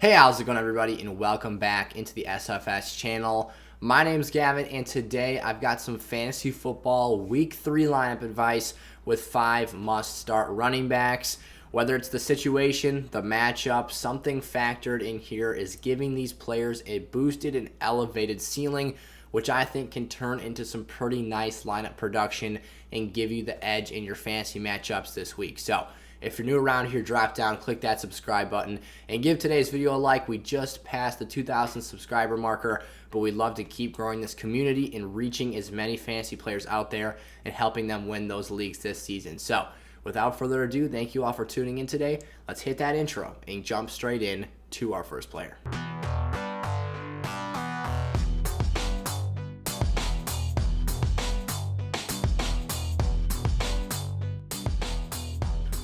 Hey, how's it going, everybody, and welcome back into the SFS channel. My name's Gavin, and today I've got some fantasy football week 3 lineup advice with 5 must-start running backs. Whether it's the situation, the matchup, something factored in here is giving these players a boosted and elevated ceiling, which I think can turn into some pretty nice lineup production and give you the edge in your fantasy matchups this week. So, if you're new around here, drop down, click that subscribe button, and give today's video a like. We just passed the 2,000 subscriber marker, but we'd love to keep growing this community and reaching as many fantasy players out there and helping them win those leagues this season. So, without further ado, thank you all for tuning in today. Let's hit that intro and jump straight in to our first player.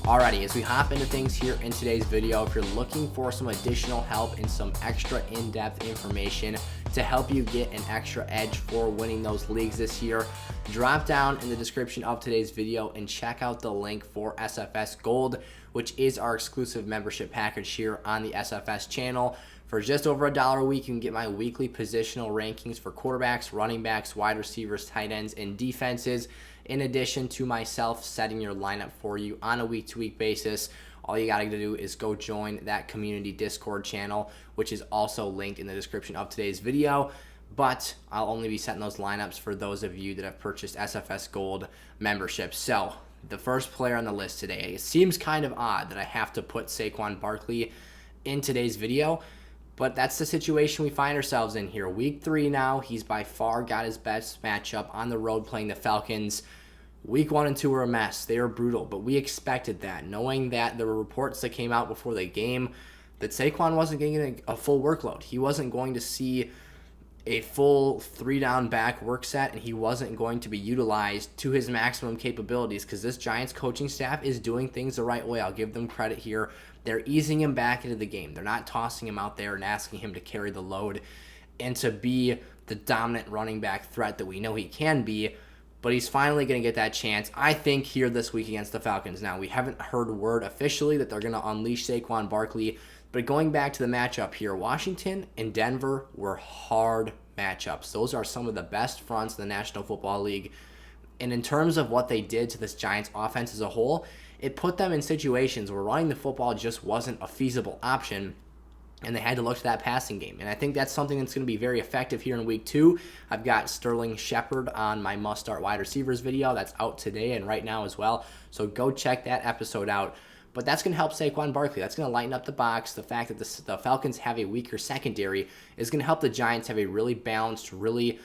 Alrighty, as we hop into things here in today's video, if you're looking for some additional help and some extra in-depth information to help you get an extra edge for winning those leagues this year, drop down in the description of today's video and check out the link for SFS Gold, which is our exclusive membership package here on the SFS channel. For just over $1 a week, you can get my weekly positional rankings for quarterbacks, running backs, wide receivers, tight ends, and defenses, in addition to myself setting your lineup for you on a week-to-week basis. All you got to do is go join that community Discord channel, which is also linked in the description of today's video. But I'll only be setting those lineups for those of you that have purchased SFS Gold memberships. So, the first player on the list today, it seems kind of odd that I have to put Saquon Barkley in today's video, but that's the situation we find ourselves in here. Week 3 now, he's by far got his best matchup on the road playing the Falcons. Week 1 and 2 were a mess. They were brutal, but we expected that, knowing that there were reports that came out before the game that Saquon wasn't getting a full workload. He wasn't going to see a full 3-down back work set, and he wasn't going to be utilized to his maximum capabilities because this Giants coaching staff is doing things the right way. I'll give them credit here. They're easing him back into the game. They're not tossing him out there and asking him to carry the load and to be the dominant running back threat that we know he can be, but he's finally going to get that chance, I think, here this week against the Falcons. Now, we haven't heard word officially that they're going to unleash Saquon Barkley, but going back to the matchup here, Washington and Denver were hard matchups. Those are some of the best fronts in the National Football League. And in terms of what they did to this Giants offense as a whole, it put them in situations where running the football just wasn't a feasible option, and they had to look to that passing game. And I think that's something that's going to be very effective here in week 2. I've got Sterling Shepard on my must-start wide receivers video. That's out today and right now as well. So go check that episode out. But that's going to help Saquon Barkley. That's going to lighten up the box. The fact that the Falcons have a weaker secondary is going to help the Giants have a really balanced, really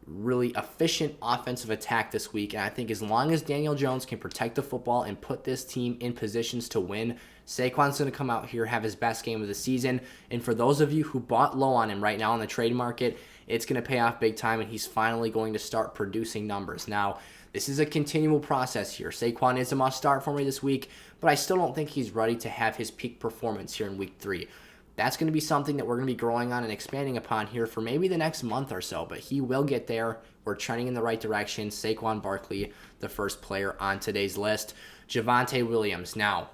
efficient offensive attack this week. And I think as long as Daniel Jones can protect the football and put this team in positions to win, Saquon's going to come out here, have his best game of the season. And for those of you who bought low on him right now in the trade market, it's going to pay off big time, and he's finally going to start producing numbers. Now, this is a continual process here. Saquon is a must-start for me this week, but I still don't think he's ready to have his peak performance here in week 3. That's going to be something that we're going to be growing on and expanding upon here for maybe the next month or so, but he will get there. We're trending in the right direction. Saquon Barkley, the first player on today's list. Javonte Williams. Now,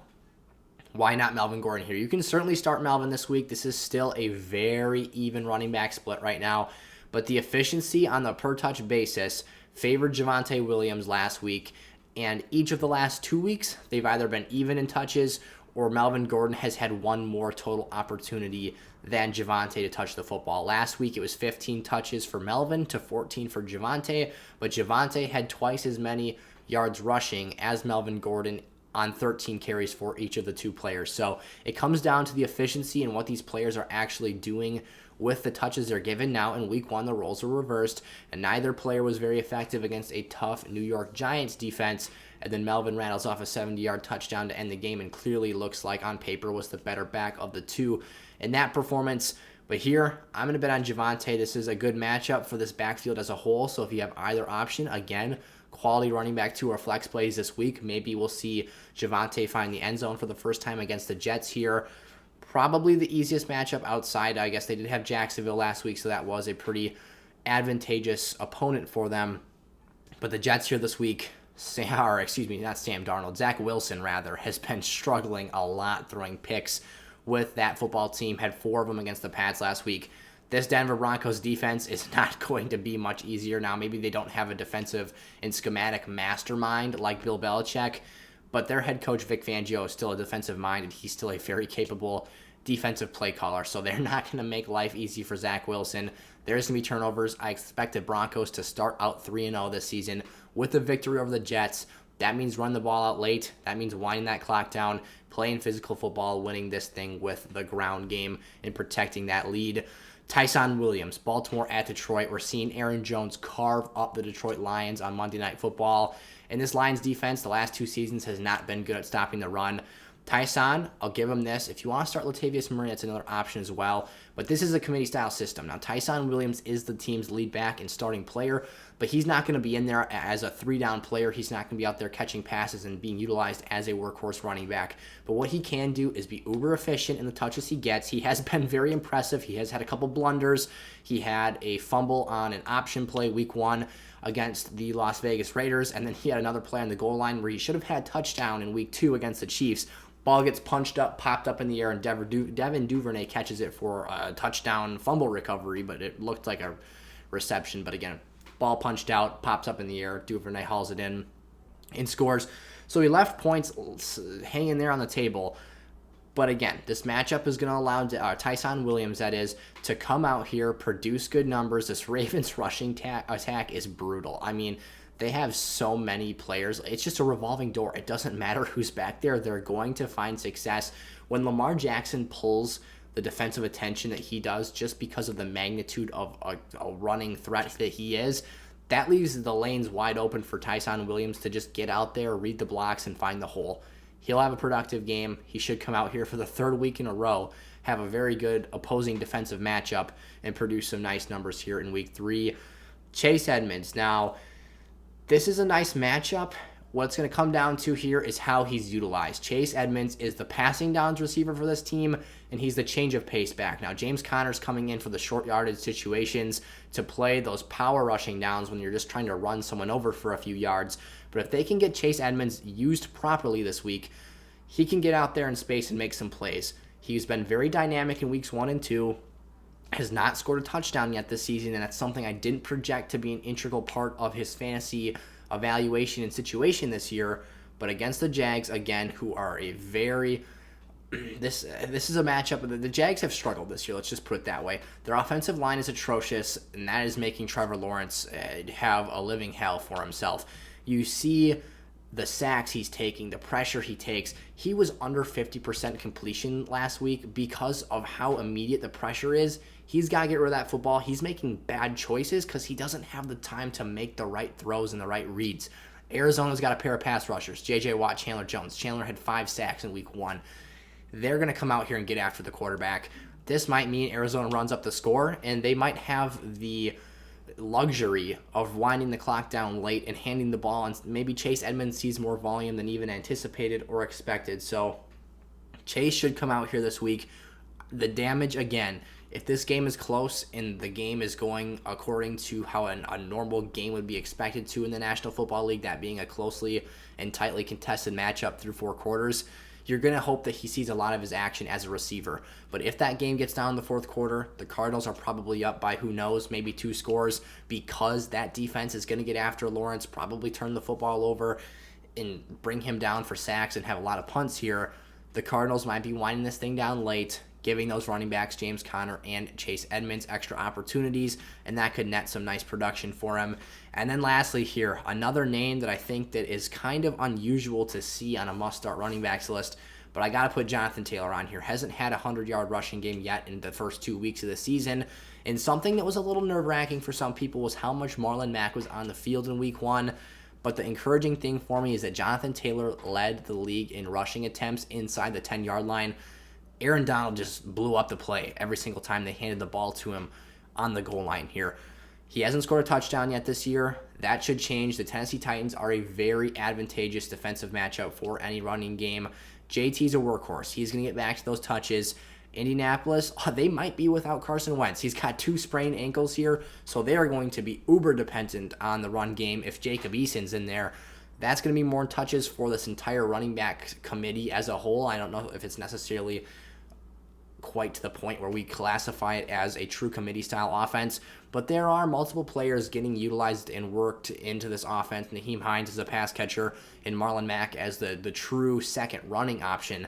why not Melvin Gordon here? You can certainly start Melvin this week. This is still a very even running back split right now, but the efficiency on the per-touch basis favored Javonte Williams last week, and each of the last 2 weeks, they've either been even in touches or Melvin Gordon has had one more total opportunity than Javonte to touch the football. Last week, it was 15 touches for Melvin to 14 for Javonte, but Javonte had twice as many yards rushing as Melvin Gordon on 13 carries for each of the two players. So it comes down to the efficiency and what these players are actually doing with the touches they're given. Now, in week 1, the roles were reversed, and neither player was very effective against a tough New York Giants defense. And then Melvin rattles off a 70-yard touchdown to end the game and clearly looks like on paper was the better back of the two in that performance. But here, I'm going to bet on Javonte. This is a good matchup for this backfield as a whole. So if you have either option, again, quality running back 2 or flex plays this week, maybe we'll see Javonte find the end zone for the first time against the Jets here. Probably the easiest matchup outside. I guess they did have Jacksonville last week, so that was a pretty advantageous opponent for them. But the Jets here this week, not Sam Darnold, Zach Wilson rather, has been struggling a lot throwing picks with that football team, had 4 of them against the Pats last week. This Denver Broncos defense is not going to be much easier. Now, maybe they don't have a defensive and schematic mastermind like Bill Belichick, but their head coach, Vic Fangio, is still a defensive mind, and he's still a very capable defensive play caller. So they're not going to make life easy for Zach Wilson. There's going to be turnovers. I expect the Broncos to start out 3-0 this season with a victory over the Jets. That means run the ball out late. That means winding that clock down, playing physical football, winning this thing with the ground game, and protecting that lead. Tyson Williams, Baltimore at Detroit. We're seeing Aaron Jones carve up the Detroit Lions on Monday Night Football. And this Lions defense, the last 2 seasons, has not been good at stopping the run. Tyson, I'll give him this. If you want to start Latavius Murray, that's another option as well. But this is a committee-style system. Now, Tyson Williams is the team's lead back and starting player, but he's not going to be in there as a 3-down player. He's not going to be out there catching passes and being utilized as a workhorse running back. But what he can do is be uber efficient in the touches he gets. He has been very impressive. He has had a couple blunders. He had a fumble on an option play week 1 against the Las Vegas Raiders, and then he had another play on the goal line where he should have had touchdown in week 2 against the Chiefs. Ball gets punched up, popped up in the air, and Devin Duvernay catches it for a touchdown fumble recovery, but it looked like a reception. But again, ball punched out, pops up in the air, Duvernay hauls it in and scores. So he left points hanging there on the table. But again, this matchup is going to allow Tyson Williams, that is, to come out here, produce good numbers. This Ravens rushing attack is brutal. I mean, they have so many players. It's just a revolving door. It doesn't matter who's back there. They're going to find success. When Lamar Jackson pulls the defensive attention that he does just because of the magnitude of a running threat that he is, that leaves the lanes wide open for Tyson Williams to just get out there, read the blocks, and find the hole. He'll have a productive game. He should come out here for the 3rd week in a row, have a very good opposing defensive matchup, and produce some nice numbers here in week 3. Chase Edmonds. Now, this is a nice matchup. What it's going to come down to here is how he's utilized. Chase Edmonds is the passing downs receiver for this team, and he's the change of pace back. Now, James Conner's coming in for the short yardage situations to play those power rushing downs when you're just trying to run someone over for a few yards. But if they can get Chase Edmonds used properly this week, he can get out there in space and make some plays. He's been very dynamic in weeks 1 and 2. Has not scored a touchdown yet this season, and that's something I didn't project to be an integral part of his fantasy evaluation and situation this year. But against the Jags, again, who are a very... This is a matchup. The Jags have struggled this year, let's just put it that way. Their offensive line is atrocious, and that is making Trevor Lawrence have a living hell for himself. You see the sacks he's taking, the pressure he takes. He was under 50% completion last week because of how immediate the pressure is. He's got to get rid of that football. He's making bad choices because he doesn't have the time to make the right throws and the right reads. Arizona's got a pair of pass rushers, J.J. Watt, Chandler Jones. Chandler had 5 sacks in week 1. They're going to come out here and get after the quarterback. This might mean Arizona runs up the score, and they might have the luxury of winding the clock down late and handing the ball, and maybe Chase Edmonds sees more volume than even anticipated or expected. So Chase should come out here this week. The damage, again, if this game is close and the game is going according to how a normal game would be expected to in the National Football League, that being a closely and tightly contested matchup through 4 quarters, you're going to hope that he sees a lot of his action as a receiver. But if that game gets down in the 4th quarter, the Cardinals are probably up by, who knows, maybe 2 scores, because that defense is going to get after Lawrence, probably turn the football over and bring him down for sacks and have a lot of punts here. The Cardinals might be winding this thing down late, giving those running backs, James Conner and Chase Edmonds, extra opportunities, and that could net some nice production for him. And then lastly here, another name that I think that is kind of unusual to see on a must-start running backs list, but I got to put Jonathan Taylor on here. Hasn't had a 100-yard rushing game yet in the first 2 weeks of the season, and something that was a little nerve-wracking for some people was how much Marlon Mack was on the field in week 1. But the encouraging thing for me is that Jonathan Taylor led the league in rushing attempts inside the 10-yard line. Aaron Donald just blew up the play every single time they handed the ball to him on the goal line here. He hasn't scored a touchdown yet this year. That should change. The Tennessee Titans are a very advantageous defensive matchup for any running game. JT's a workhorse. He's going to get back to those touches. Indianapolis, they might be without Carson Wentz. He's got 2 sprained ankles here, so they are going to be uber dependent on the run game if Jacob Eason's in there. That's going to be more touches for this entire running back committee as a whole. I don't know if it's necessarily quite to the point where we classify it as a true committee style offense, but there are multiple players getting utilized and worked into this offense. Nyheim Hines as a pass catcher and Marlon Mack as the true second running option.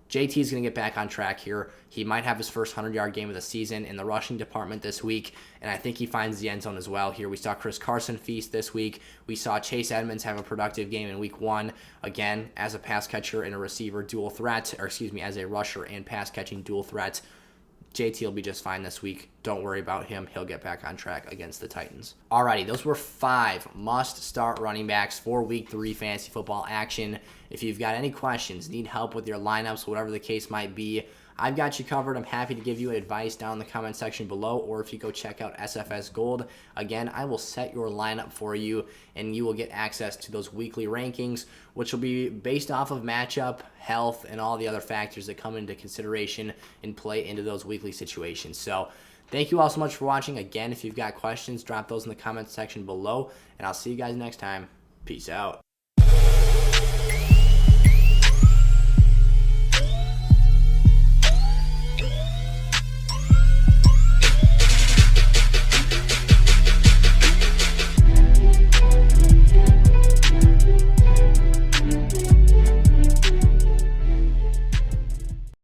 JT is going to get back on track here. He might have his first 100-yard game of the season in the rushing department this week, and I think he finds the end zone as well here. We saw Chris Carson feast this week. We saw Chase Edmonds have a productive game in week 1, again, as a pass catcher and a receiver dual threat, or excuse me, as a rusher and pass catching dual threat. JT will be just fine this week. Don't worry about him. He'll get back on track against the Titans. Alrighty, those were 5 must-start running backs for Week 3 fantasy football action. If you've got any questions, need help with your lineups, whatever the case might be, I've got you covered. I'm happy to give you advice down in the comment section below, or if you go check out SFS Gold, again, I will set your lineup for you, and you will get access to those weekly rankings, which will be based off of matchup, health, and all the other factors that come into consideration and play into those weekly situations. So thank you all so much for watching. Again, if you've got questions, drop those in the comment section below, and I'll see you guys next time. Peace out.